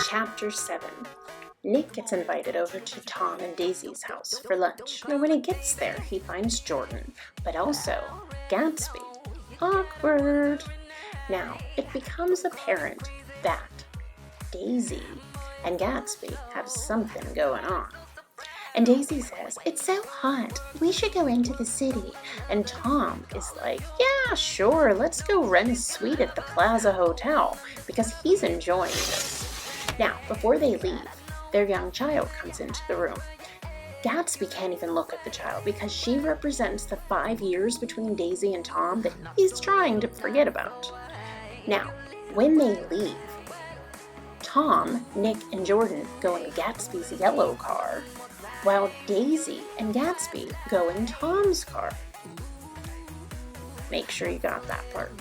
Chapter 7. Nick gets invited over to Tom and Daisy's house for lunch. Now when he gets there, he finds Jordan, but also Gatsby. Awkward. Now, it becomes apparent that Daisy and Gatsby have something going on. And Daisy says, "It's so hot, we should go into the city." And Tom is like, "Yeah, sure, let's go rent a suite at the Plaza Hotel," because he's enjoying this. Now, before they leave, their young child comes into the room. Gatsby can't even look at the child because she represents the 5 years between Daisy and Tom that he's trying to forget about. Now, when they leave, Tom, Nick, and Jordan go in Gatsby's yellow car, while Daisy and Gatsby go in Tom's car. Make sure you got that part.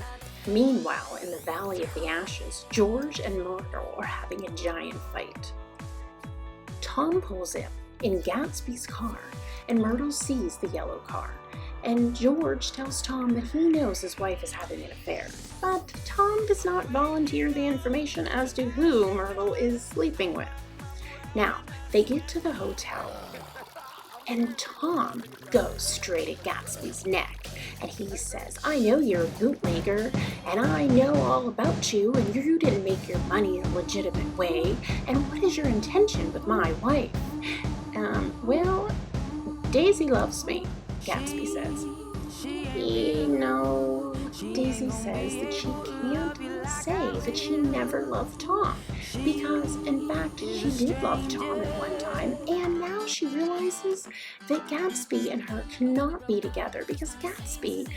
Meanwhile, in the Valley of the Ashes, George and Myrtle are having a giant fight. Tom pulls in Gatsby's car, and Myrtle sees the yellow car, and George tells Tom that he knows his wife is having an affair, but Tom does not volunteer the information as to who Myrtle is sleeping with. Now, they get to the hotel, and Tom goes straight at Gatsby's neck, and he says, "I know you're a bootlegger, and I know all about you, and you didn't make your money a legitimate way, and what is your intention with my wife?" Well, Daisy loves me, Gatsby says. No, Daisy says that she can't say that she never loved Tom, because in fact she did love Tom at one time, and now she realizes that Gatsby and her cannot be together because Gatsby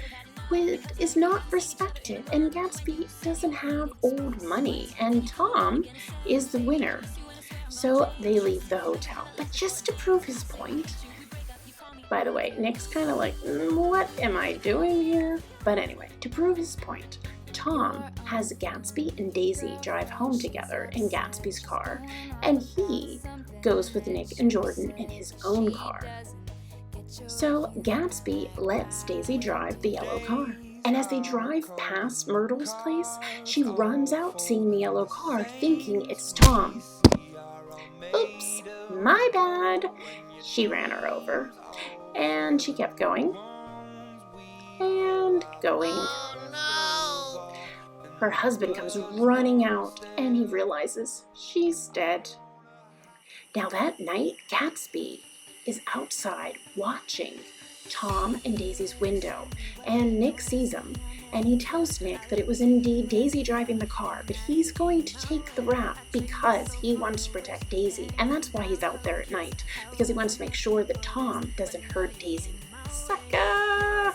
is not respected, and Gatsby doesn't have old money, and Tom is the winner. So they leave the hotel, but just to prove his point. By the way, Nick's kind of like, what am I doing here? But anyway, to prove his point, Tom has Gatsby and Daisy drive home together in Gatsby's car, and he goes with Nick and Jordan in his own car. So Gatsby lets Daisy drive the yellow car. And as they drive past Myrtle's place, she runs out seeing the yellow car, thinking it's Tom. Oops, my bad. She ran her over. And she kept going and going. Oh, no. Her husband comes running out, and he realizes she's dead. Now that night, Gatsby is outside watching Tom and Daisy's window, and Nick sees him, and he tells Nick that it was indeed Daisy driving the car, but he's going to take the rap because he wants to protect Daisy, and that's why he's out there at night, because he wants to make sure that Tom doesn't hurt Daisy. Sucker!